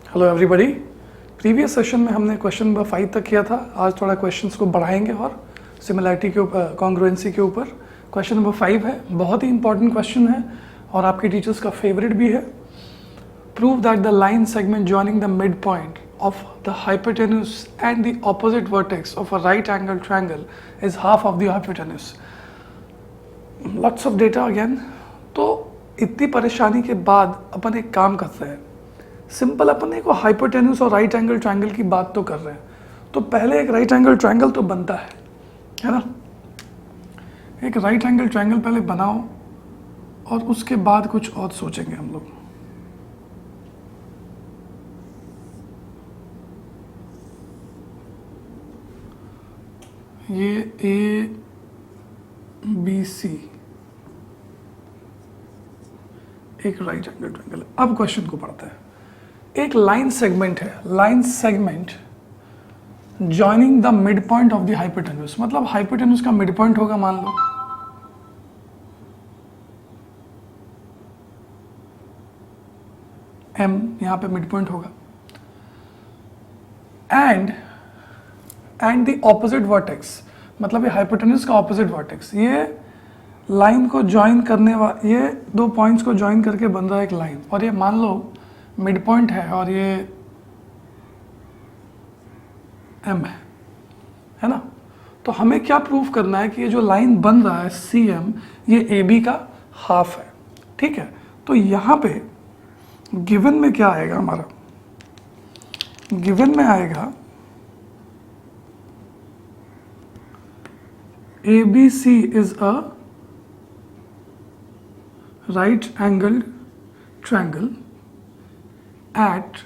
Hello everybody. Previous session में हमने question number 5 तक किया था। आज थोड़ा क्वेश्चंस को बढ़ाएंगे और सिमिलैरिटी के ऊपर, कॉन्ग्रुएंसी के ऊपर। क्वेश्चन नंबर 5 है, बहुत ही इंपॉर्टेंट क्वेश्चन है और आपके टीचर्स का फेवरेट भी है। Prove that the line segment joining the mid point of the hypotenuse and the opposite vertex of a right angle triangle is half of the hypotenuse. Lots of data again. तो इतनी परेशानी के बाद अपन एक काम करते हैं, सिंपल अपन एक हाइपोटेन्यूज और राइट एंगल ट्रायंगल की बात तो कर रहे हैं, तो पहले एक राइट एंगल ट्रायंगल तो बनता है ना। एक राइट एंगल ट्रायंगल पहले बनाओ और उसके बाद कुछ और सोचेंगे हम लोग। ये ए बी सी एक राइट एंगल ट्रायंगल है। अब क्वेश्चन को पढ़ते हैं। एक लाइन सेगमेंट है, line segment joining the mid point of the hypotenuse, मतलब हाइपोटेन्यूज का मिड पॉइंट होगा, मान लो एम, यहां पे मिड पॉइंट होगा, एंड द ऑपोजिट वर्टेक्स, मतलब ये हाइपोटेन्यूज का ऑपोजिट वर्टेक्स, ये लाइन को ज्वाइन करने वाला, ये दो पॉइंट्स को ज्वाइन करके बन रहा है एक लाइन, और ये मान लो मिड पॉइंट है और ये एम है ना। तो हमें क्या प्रूफ करना है कि ये जो लाइन बन रहा है सी एम, ये ए बी का हाफ है, ठीक है। तो यहां पे गिवन में क्या आएगा हमारा, गिवन में आएगा A B C is a right angle triangle at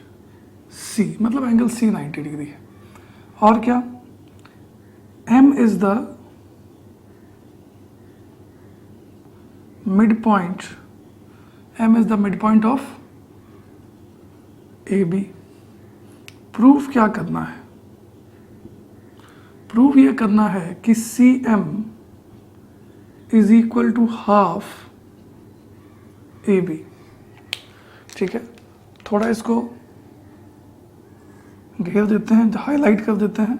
C, मतलब एंगल सी 90 डिग्री है। और क्या, M is the mid point, M is the mid point of A B. Proof क्या करना है, प्रूफ ये करना है कि C M is equal to half A B, ठीक है। थोड़ा इसको घेर देते हैं, हाईलाइट कर देते हैं।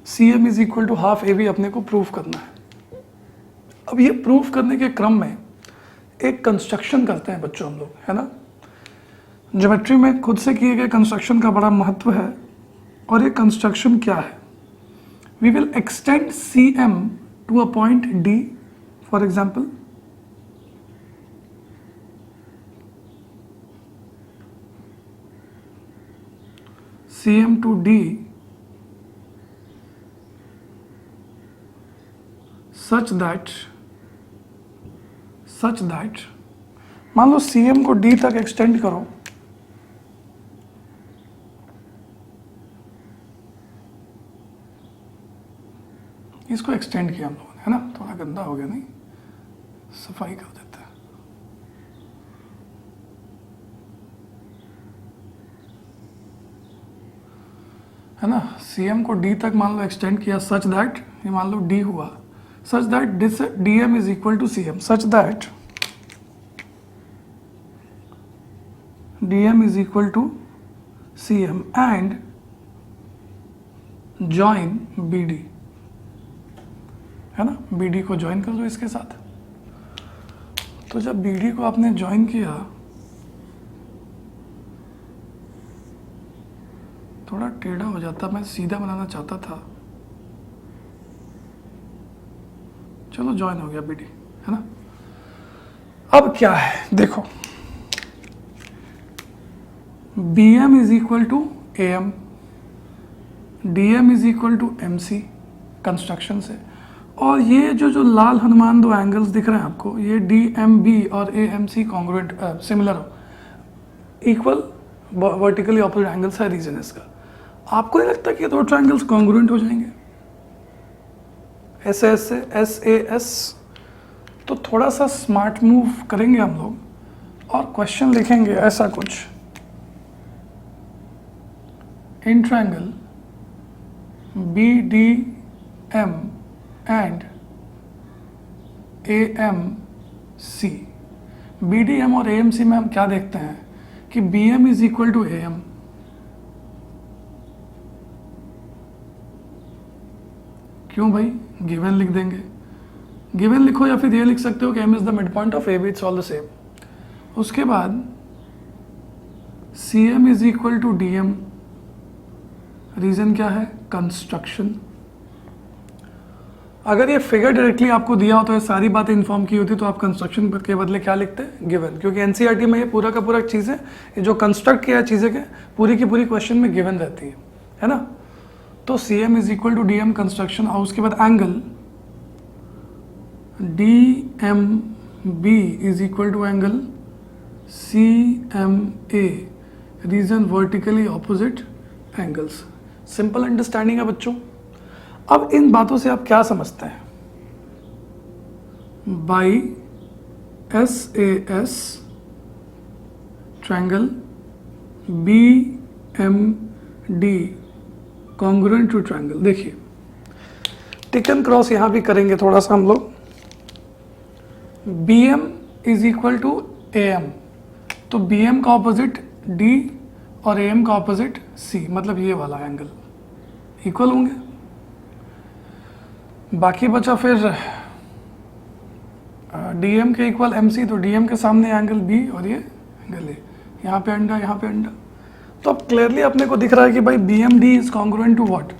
C M is equal to half A B अपने को प्रूफ करना है। अब ये प्रूफ करने के क्रम में एक कंस्ट्रक्शन करते हैं बच्चों हम लोग, है ना। ज्योमेट्री में खुद से किए गए कंस्ट्रक्शन का बड़ा महत्व है, और ये कंस्ट्रक्शन क्या है, we will extend C M to a point D, for example CM to D such that मान लो CM को D तक एक्सटेंड करो, इसको एक्सटेंड किया हम लोगों ने, है ना। थोड़ा गंदा हो गया, नहीं, सफाई कर देते हैं, है ना। CM को D तक मान लो एक्सटेंड किया, सच दैट, ये मान लो D हुआ, such that this DM is equal to CM, such that DM is equal to CM and join BD, है ना। BD को ज्वाइन कर दो इसके साथ। तो जब BD को आपने ज्वाइन किया, थोड़ा टेढ़ा हो जाता, मैं सीधा बनाना चाहता था, चलो ज्वाइन हो गया BD, है ना। अब क्या है देखो, BM is equal to AM, DM is equal to MC construction से, और ये जो लाल हनुमान दो एंगल्स दिख रहे हैं आपको, ये DMB और AMC congruent, similar, equal vertically opposite angles है रीजन इसका। आपको नहीं लगता कि ये दो ट्रायंगल्स कॉन्ग्रुएंट हो जाएंगे SAS से SAS? तो थोड़ा सा स्मार्ट मूव करेंगे हम लोग और क्वेश्चन लिखेंगे ऐसा कुछ, in triangle BDM and AMC, BDM और AMC में हम क्या देखते हैं कि BM is equal to AM, क्यों भाई, गिवन लिख देंगे, गिवन लिखो या फिर ये लिख सकते हो कि m is the mid point of A B, it's all the same. उसके बाद cm is equal to dm, reason क्या है, कंस्ट्रक्शन। अगर ये फिगर डायरेक्टली आपको दिया हो तो ये सारी बातें इन्फॉर्म की होती तो आप कंस्ट्रक्शन के बदले क्या लिखते, गिवन, क्योंकि एनसीईआरटी में ये पूरा का पूरा चीज़ें, ये जो कंस्ट्रक्ट किया है चीज़ें के पूरी की पूरी क्वेश्चन में गिवन रहती है ना। तो C M is equal to D M construction, और उसके बाद angle D M B is equal to angle C M A, reason vertically opposite angles. Simple understanding है बच्चों। अब इन बातों से आप क्या समझते हैं, by S A S triangle B M D congruent to triangle. देखिए टिक एंड क्रॉस यहां भी करेंगे थोड़ा सा हम लोग। B M is equal to A M, तो बी एम का ऑपोजिट डी और ए एम का ऑपोजिट सी, मतलब ये वाला एंगल इक्वल होंगे। बाकी बचा फिर डीएम के इक्वल एमसी, तो डीएम के सामने एंगल बी और ये एंगल ए, यहाँ पे अंडा यहाँ पे अंडा। तो अब क्लियरली अपने को दिख रहा है कि भाई B M D is congruent to what,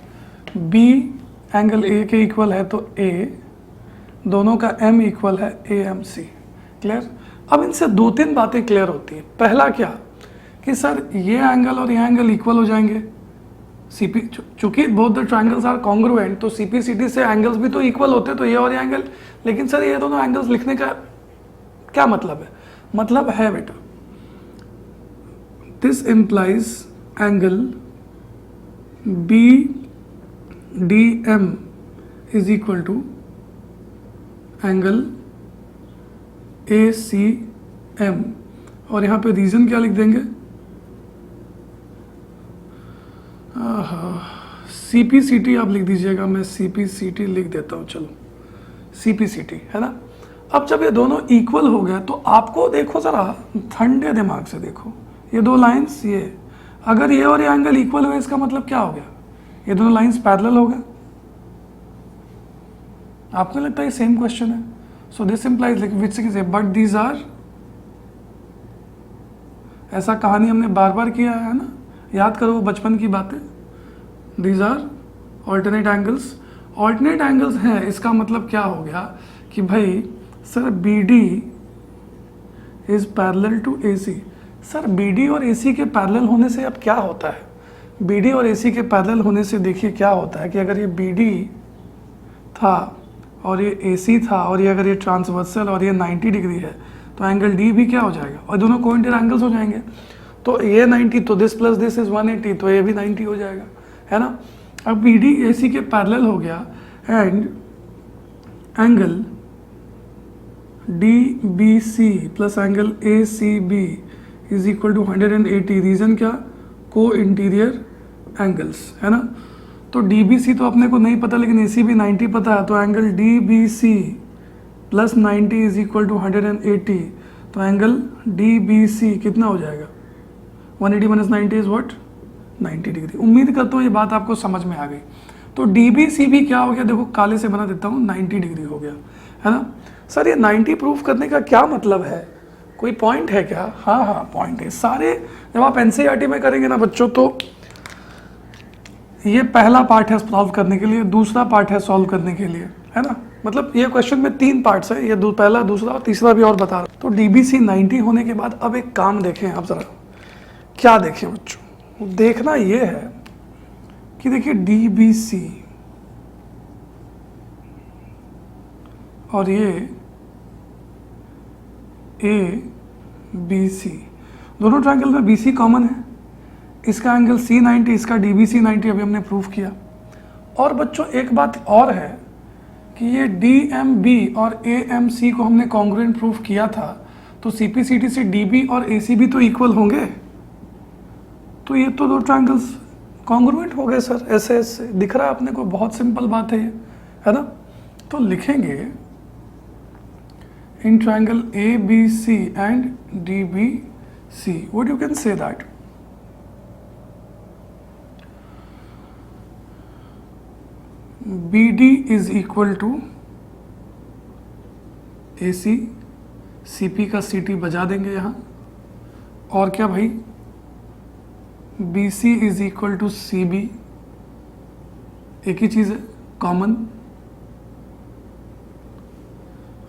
B angle A के इक्वल है तो ए, दोनों का एम इक्वल है ए एम सी। क्लियर। अब इनसे दो तीन बातें क्लियर होती हैं। पहला क्या कि सर ये एंगल और ये एंगल इक्वल हो जाएंगे, सीपी, चूंकि both the triangles are congruent, तो सीपीसीटी से एंगल्स भी तो इक्वल होते, तो ये और ये एंगल। लेकिन सर ये दोनों एंगल्स लिखने का क्या मतलब है, मतलब है बेटा, this implies angle B D M is equal to angle A C M, और यहाँ पे रीजन क्या लिख देंगे, सीपीसीटी आप लिख दीजिएगा, मैं सीपीसीटी लिख देता हूँ, चलो सीपीसीटी है ना। अब जब ये दोनों इक्वल हो गए तो आपको देखो जरा ठंडे दिमाग से देखो, ये दो लाइंस, ये अगर ये और ये एंगल इक्वल हुए इसका मतलब क्या हो गया, ये दोनों लाइंस पैरेलल हो गए। आपको लगता है ये सेम क्वेश्चन है, so this implies which is, but these are, ऐसा कहानी हमने बार बार किया है ना, याद करो बचपन की बातें। These are alternate angles, alternate angles हैं, इसका मतलब क्या हो गया कि भाई sir B D is parallel to A C. Sir B D और ए सी के पैरेलल होने से अब क्या होता है, बी डी और ए सी के पैरेलल होने से देखिए क्या होता है कि अगर ये बी डी था और ये ए सी था और ये अगर ये ट्रांसवर्सल और ये 90 डिग्री है तो एंगल डी भी क्या हो जाएगा, और दोनों कोइंटर एंगल्स हो जाएंगे। तो ये 90, तो दिस प्लस दिस इज 180, तो ये भी 90 हो जाएगा, है ना। अब बी डी ए सी के पैरेलल हो गया and angle D B C plus angle A C B is equal to 180, reason क्या, को इंटीरियर एंगल्स, है ना। तो डी बी सी तो अपने को नहीं पता, लेकिन ए सी बी 90 पता है, तो angle D B C plus 90 is equal to 180, तो एंगल डी बी सी कितना हो जाएगा, 180 माइनस 90 इज व्हाट, 90 डिग्री। उम्मीद करता हूँ ये बात आपको समझ में आ गई। तो डी बी सी भी क्या हो गया, देखो काले से बना देता हूँ, 90 डिग्री हो गया, है ना। सर ये 90 प्रूफ करने का क्या मतलब है, कोई पॉइंट है क्या? हाँ हाँ पॉइंट है। सारे जब आप एनसीईआरटी में करेंगे ना बच्चों, तो ये पहला पार्ट है सॉल्व करने के लिए, दूसरा पार्ट है सॉल्व करने के लिए, है ना। मतलब ये क्वेश्चन में 3 पार्ट्स है, ये पहला, दूसरा और तीसरा भी और बता रहा। तो डीबीसी 90 होने के बाद अब एक काम देखें आप जरा, क्या देखें बच्चों, देखना ये है कि देखिए डीबीसी और ये ए बी सी, दोनों ट्रायंगल में बी सी कॉमन है, इसका एंगल सी 90, इसका डी बी सी 90, अभी हमने प्रूफ किया। और बच्चों एक बात और है कि ये डी एम बी और ए एम सी को हमने कॉन्ग्रुएंट प्रूफ किया था, तो सी पी सी टी से डी बी और ए सी भी तो इक्वल होंगे, तो ये तो दो ट्रायंगल्स कॉन्ग्रुएंट हो गए सर, ऐसे ऐसे दिख रहा है अपने को, बहुत सिंपल बात है ये, है ना। तो लिखेंगे in triangle ABC and DBC, what you can say that? B D is equal to A C, C P का सी टी बजा देंगे यहाँ, और क्या भाई, B C is equal to C B, एक ही चीज़ है, कॉमन।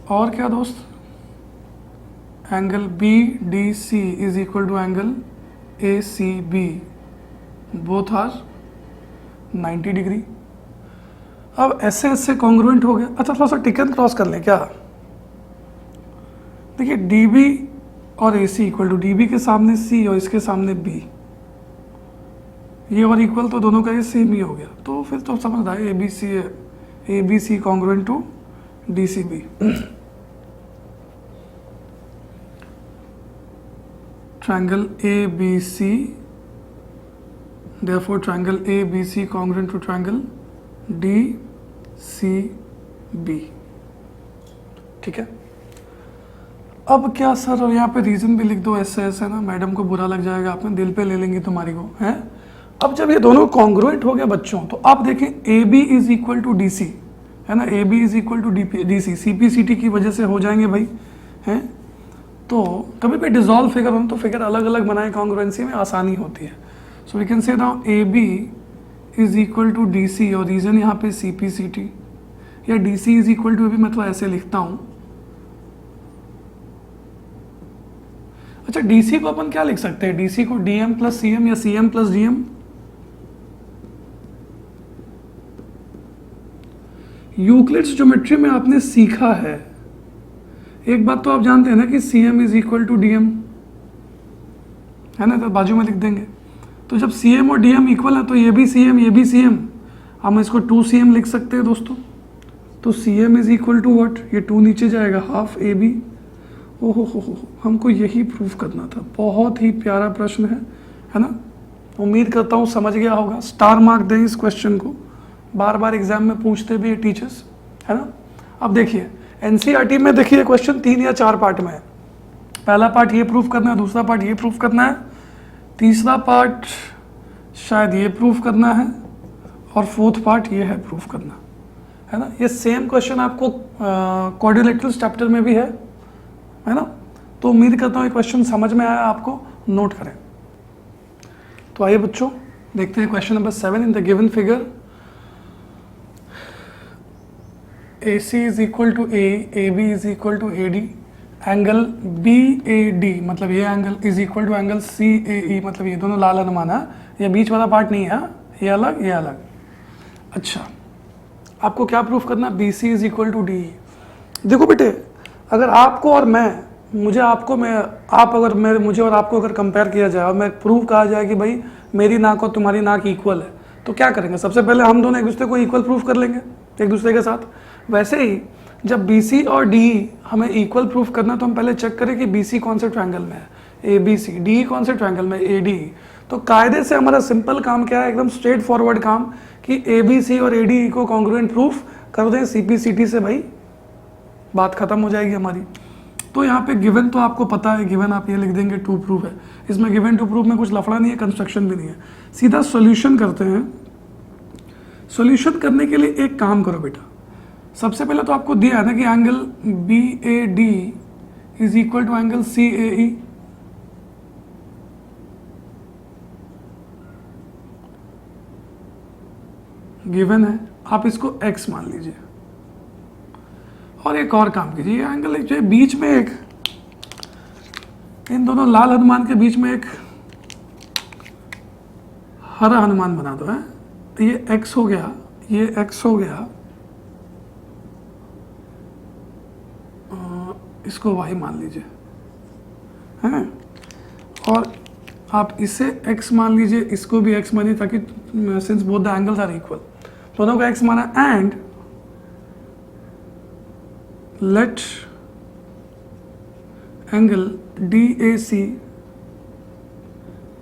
और क्या दोस्त, angle B D C is equal to angle A C B, both are 90 degree. अब ऐसे ऐसे कॉन्ग्रुएंट हो गया। अच्छा, थोड़ा सा टिकन क्रॉस कर लें क्या। देखिए डी बी और A C equal to, D B के सामने सी और इसके सामने बी, ये और इक्वल, तो दोनों का ये सेम ही हो गया। तो फिर तो समझ आए, A B C congruent to D C B. triangle ABC, therefore triangle ABC congruent to triangle DCB। ठीक है, अब क्या सर, और यहाँ पे रीजन भी लिख दो ऐसे ऐसे ना, मैडम को बुरा लग जाएगा, आपने दिल पे ले लेंगी तुम्हारी को, हैं। अब जब ये दोनों कॉन्ग्रुएंट हो गए बच्चों, तो आप देखें AB is equal to DC, है ना, AB is equal to DC, CPCT की वजह से हो जाएंगे भाई, हैं। तो कभी भी डिजॉल्व फिगर हो तो फिगर अलग अलग बनाए, कॉन्ग्रुएंसी में आसानी होती है। So we can say now A B is equal to D C, और रीजन यहाँ पे सी पी सी टी, या D C is equal to, अभी मैं तो ऐसे लिखता हूँ। अच्छा, डी सी को अपन क्या लिख सकते हैं, डी सी को D M plus C M या C M plus D M. Euclid's geometry में आपने सीखा है, एक बात तो आप जानते हैं ना कि C M is equal to D M, है ना, तो बाजू में लिख देंगे। तो जब सी एम और डी एम इक्वल है तो ये भी सी एम, ये भी सी एम, हम इसको 2cm लिख सकते हैं दोस्तों। तो C M is equal to what, ये 2 नीचे जाएगा, हाफ ए बी। ओहो हो, हमको यही प्रूफ करना था। बहुत ही प्यारा प्रश्न है ना। उम्मीद करता हूँ समझ गया होगा। स्टार मार्क दें इस क्वेश्चन को, बार बार एग्जाम में पूछते भी टीचर्स, है ना। अब देखिए एनसीईआरटी में देखिए क्वेश्चन 3 या 4 पार्ट में है। पहला पार्ट ये प्रूफ करना है, दूसरा पार्ट ये प्रूफ करना है, तीसरा पार्ट शायद ये प्रूफ करना है, और फोर्थ पार्ट ये है प्रूफ करना, है ना। ये सेम क्वेश्चन आपको क्वाड्रिलेटरल्स चैप्टर में भी है ना। तो उम्मीद करता हूँ ये क्वेश्चन समझ में आया आपको, नोट करें। तो आइए बच्चों देखते हैं question number 7। In the given figure AC is equal to A, AB is equal to AD, angle BAD मतलब ये angle is equal to angle CAE, मतलब ये दोनों लाल अनुमान है, ये बीच वाला पार्ट नहीं है, ये अलग ये अलग। अच्छा, आपको क्या प्रूफ करना है, BC is equal to DE। देखो बेटे, अगर आपको और मुझे और आपको अगर कंपेयर किया जाए और मैं प्रूव कहा जाए कि भाई मेरी नाक और तुम्हारी नाक इक्वल है, तो क्या करेंगे, सबसे पहले हम दोनों एक दूसरे को इक्वल प्रूफ कर लेंगे एक दूसरे के साथ। वैसे ही जब BC और DE हमें इक्वल प्रूफ करना, तो हम पहले चेक करें कि BC कौन से ट्रायंगल में है, ABC, DE कौन से ट्रायंगल में, ADE। तो कायदे से हमारा सिंपल काम क्या है, एकदम स्ट्रेट फॉरवर्ड काम, कि ABC और ADE को कॉन्ग्रुएंट प्रूफ कर दें CPCT से, भाई बात खत्म हो जाएगी हमारी। तो यहाँ पे गिवन तो आपको पता है, गिवन आप ये लिख देंगे टू प्रूफ है, इसमें गिवन टू प्रूफ में कुछ लफड़ा नहीं है, कंस्ट्रक्शन भी नहीं है। सीधा सॉल्यूशन करते हैं। सॉल्यूशन करने के लिए एक काम करो बेटा, सबसे पहले तो आपको दिया है ना कि angle BAD is equal to angle CAE। Given है, आप इसको x मान लीजिए। और एक और काम कीजिए, एंगल एक जो बीच में एक, इन दोनों लाल हनुमान के बीच में एक हरा हनुमान बना दो, है। ये x हो गया, ये x हो गया, इसको y मान लीजिए, हैं। और आप इसे x मान लीजिए, इसको भी x मानिए, ताकि since both the angles are equal, दोनों को x माना। And let angle DAC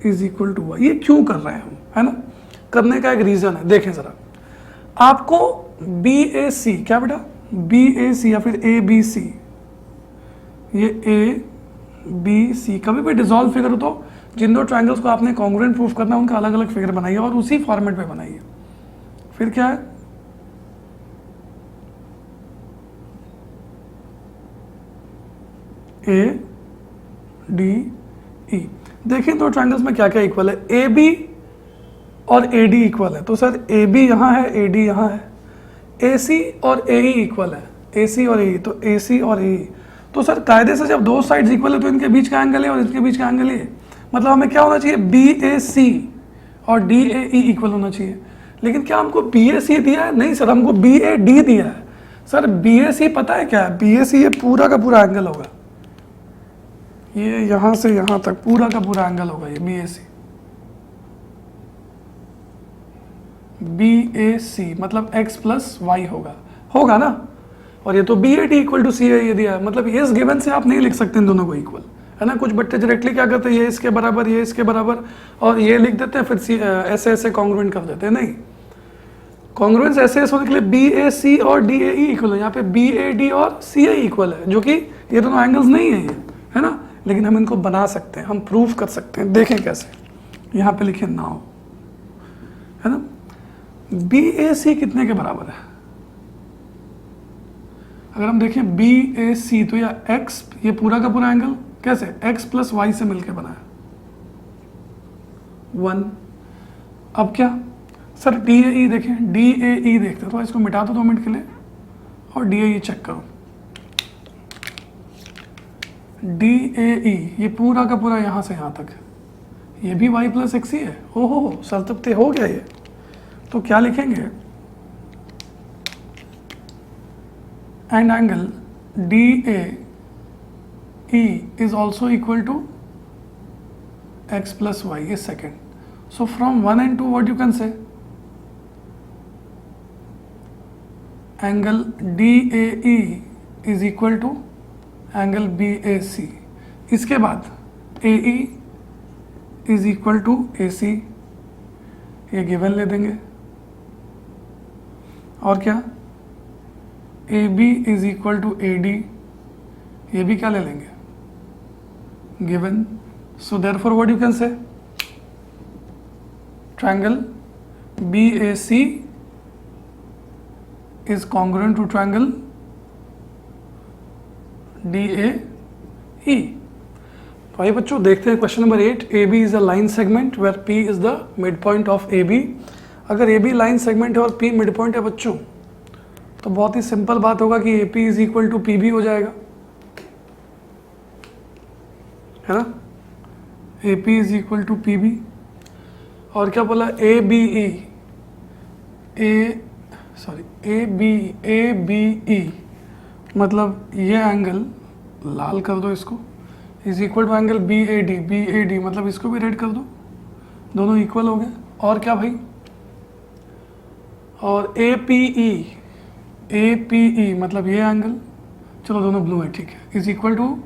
is equal to y। ये क्यों कर रहे हैं हम, है ना। करने का एक रीजन है, देखें जरा। आपको BAC, क्या बेटा, BAC या फिर ABC, ये ABC कभी भी डिसॉल्व फिगर हो तो जिन दो ट्रायंगल्स को आपने कॉन्ग्रुएंट प्रूफ करना है उनका अलग अलग फिगर बनाइए और उसी फॉर्मेट पे बनाइए। फिर क्या है, ए डी ई। देखिए दो ट्राइंगल्स में क्या क्या इक्वल है, ए बी और ए डी इक्वल है, तो सर ए बी यहाँ है, ए डी यहाँ है। ए सी और ए ई इक्वल है, ए सी और ए ई, तो ए सी और ए ई। तो सर कायदे से जब दो साइड्स इक्वल है तो इनके बीच का एंगल है और इनके बीच का एंगल है, मतलब हमें क्या होना चाहिए, बी ए सी और डी ए ई इक्वल होना चाहिए। लेकिन क्या हमको बी ए सी दिया है? नहीं सर, हमको बी ए डी दिया है। सर बी ए सी पता है क्या है, बी ए सी ये पूरा का पूरा एंगल होगा, ये यहाँ से यहाँ तक पूरा का पूरा एंगल होगा ये B A C. B A सी मतलब x प्लस वाई होगा ना। और ये तो B A D equal to C है ये दिया है, मतलब ये इस गिवन से आप नहीं लिख सकते इन दोनों को इक्वल, है ना। कुछ बच्चे डायरेक्टली क्या करते हैं, ये इसके बराबर, ये इसके बराबर, और ये लिख देते हैं, फिर ऐसे ऐसे कॉन्ग्रुएंट कर देते हैं। नहीं, कॉन्ग्रुएंस ऐसे ऐसे होने के लिए बी ए सी और डी ए ई इक्वल है, यहाँ पे बी ए डी और सी ए इक्वल है, जो कि ये दोनों एंगल्स नहीं है ये, है ना। लेकिन हम इनको बना सकते हैं, हम प्रूव कर सकते हैं। देखें कैसे, यहाँ पे लिखे नाउ, है ना। बी ए सी कितने के बराबर है, अगर हम देखें बी ए सी, तो या x, ये पूरा का पूरा एंगल कैसे, x प्लस वाई से मिलकर बना है 1। अब क्या सर, डी ए ई देखें, डी ए ई देखते तो इसको मिटा दो 2 मिनट के लिए और डी ए ई चेक करो। डी ए ई ये पूरा का पूरा यहाँ से यहाँ तक, ये भी y प्लस एक्स ही है। ओहो सर, तब तो हो गया ये। तो क्या लिखेंगे, and angle D A E is also equal to X plus Y is second. So from 1 and 2 what you can say, angle D A E is equal to angle B A C. इसके बाद A E is equal to A C, ये given ले देंगे। और क्या, A B is equal to A D, ये भी क्या ले लेंगे, given. So therefore what you can say, triangle B A C is congruent to triangle D A E. तो आइए बच्चों देखते हैं question number 8। A B is a line segment where P is the mid point of A B. अगर A B line segment है और P mid point है बच्चों, तो बहुत ही सिंपल बात होगा कि A P is equal to P B हो जाएगा, है ना। A P is equal to P B. और क्या बोला, A B E, A B E मतलब ये एंगल लाल कर दो इसको, is equal to angle B A D मतलब इसको भी रेड कर दो, दोनों इक्वल हो गए। और क्या भाई, और ए पी ई मतलब ये एंगल, चलो दोनों ब्लू है ठीक है, is equal to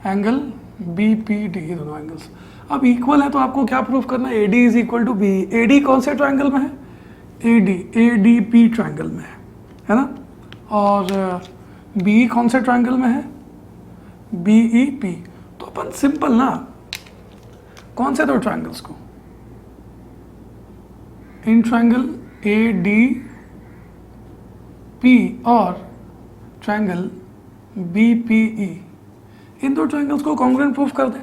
angle B P D, ये दोनों एंगल्स अब इक्वल है। तो आपको क्या प्रूफ करना है, A D is equal to B. A D कौन से ट्रायंगल में है, ए डी पी ट्रायंगल में है ना। और बी कौन से ट्रायंगल में है, बी ई पी। तो अपन सिंपल ना, कौन से दो ट्रायंगल्स को, in triangle A D P और ट्रायंगल बी पी ई, इन दो ट्रायंगल्स को कॉन्ग्रुएंट प्रूफ कर दें।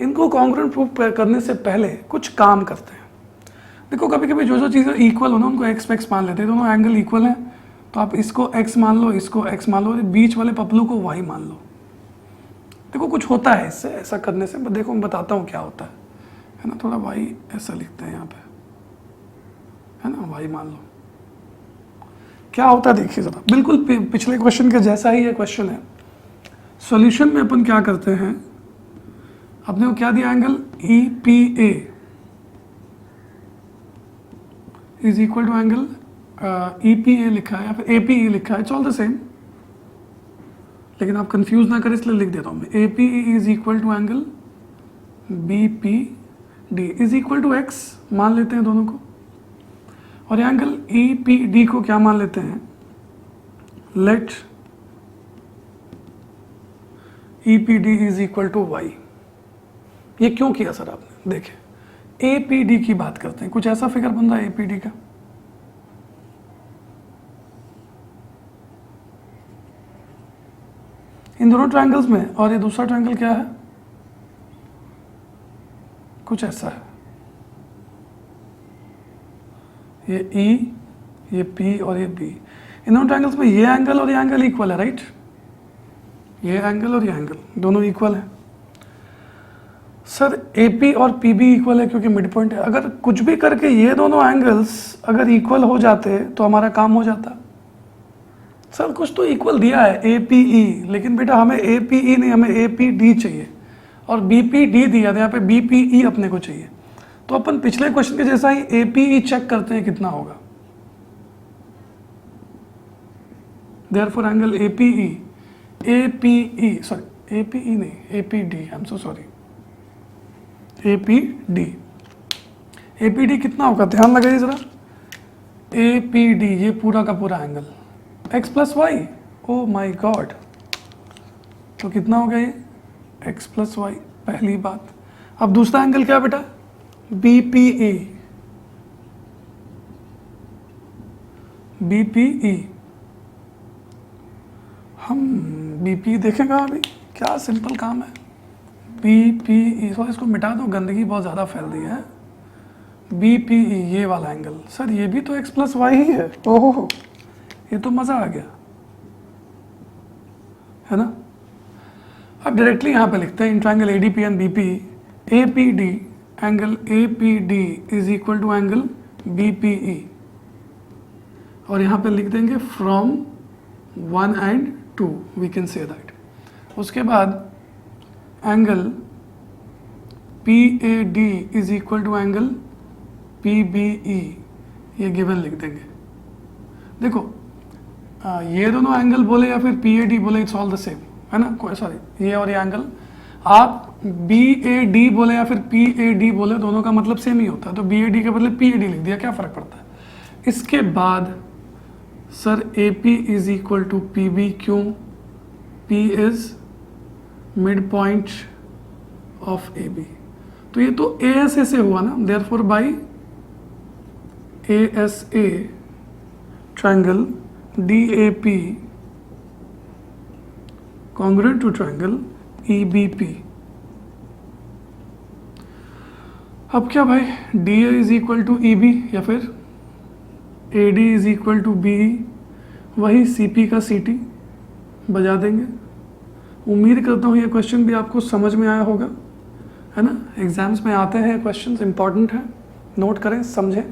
इनको कॉन्ग्रुएंट प्रूफ करने से पहले कुछ काम करते हैं। देखो कभी कभी जो चीज़ें इक्वल हो ना उनको एक्स एक्स मान लेते हैं, दोनों एंगल इक्वल हैं तो आप इसको x मान लो, इसको x मान लो, बीच वाले पपलू को y मान लो। देखो कुछ होता है इससे, ऐसा करने से, देखो मैं बताता हूँ क्या होता है ना। थोड़ा y ऐसा लिखते हैं यहाँ पे, है ना, y मान लो। क्या होता है देखिए ज़रा, बिल्कुल पिछले क्वेश्चन के जैसा ही ये क्वेश्चन है। सॉल्यूशन में अपन क्या करते हैं, अपने को क्या दिया, angle E P A is equal to angle E P A लिखा है या फिर ए पी ई लिखा है, इट्स ऑल द सेम, लेकिन आप कंफ्यूज ना करें इसलिए लिख देता हूँ मैं। A P E is equal to angle B P D is equal to X मान लेते हैं दोनों को, और एंगल ई पी डी को क्या मान लेते हैं, let E P D is equal to Y. ये क्यों किया सर आपने, देखें ए पी डी की बात करते हैं, कुछ ऐसा फिगर बन रहा है ए पी डी का, इन दोनों ट्रायंगल्स में, और ये दूसरा ट्रायंगल क्या है, कुछ ऐसा है, ये E, ये P और ये B। इन दोनों ट्रायंगल्स में ये एंगल और ये एंगल इक्वल है, राइट? ये एंगल और ये एंगल दोनों इक्वल है। सर AP और PB इक्वल है क्योंकि मिड पॉइंट है। अगर कुछ भी करके ये दोनों एंगल्स अगर इक्वल हो जाते तो हमारा काम हो जाता। सर कुछ तो इक्वल दिया है APE, लेकिन बेटा हमें APE नहीं, हमें APD चाहिए, और BPD दिया था, यहाँ पे BPE अपने को चाहिए। तो अपन पिछले क्वेश्चन के जैसा ही APE चेक करते हैं कितना होगा। Therefore angle APE sorry APE नहीं, APD, I am so sorry, APD कितना होगा, ध्यान लगाइए जरा। APD ये पूरा का पूरा एंगल x प्लस वाई, ओ माई गॉड, तो कितना हो गया ये x प्लस वाई, पहली बात। अब दूसरा एंगल क्या बेटा, BPE। हम BPE देखेगा अभी, क्या सिंपल काम है। BPE, सॉरी इसको मिटा दो, गंदगी बहुत ज़्यादा फैल रही है। BPE ये वाला एंगल, सर ये भी तो x प्लस वाई ही है। ओहो, ये तो मज़ा आ गया, है ना। अब डायरेक्टली यहाँ पे लिखते हैं इन triangle ADP and BPE, APD angle APD is equal to angle BPE, और यहाँ पे लिख देंगे from 1 and 2, we can say that. उसके बाद angle PAD is equal to angle PBE, ये गिवन लिख देंगे। देखो ये दोनों एंगल बोले या फिर PAD बोले, इट्स ऑल द सेम, है ना। कोई सॉरी, ये और ये एंगल आप BAD बोले या फिर PAD बोले, दोनों का मतलब सेम ही होता है। तो BAD के बदले PAD लिख दिया, क्या फ़र्क पड़ता है। इसके बाद sir AP is equal to PB, क्यों, P is mid point of AB। तो ये तो ASA से हुआ ना, therefore by ASA triangle DAP congruent to triangle EBP। अब क्या भाई, DA is equal to EB या फिर AD is equal to BE, वही CP का CT बजा देंगे। उम्मीद करता हूँ ये क्वेश्चन भी आपको समझ में आया होगा, है ना। एग्जाम्स में आते हैं क्वेश्चंस, इंपॉर्टेंट है, नोट करें, समझें।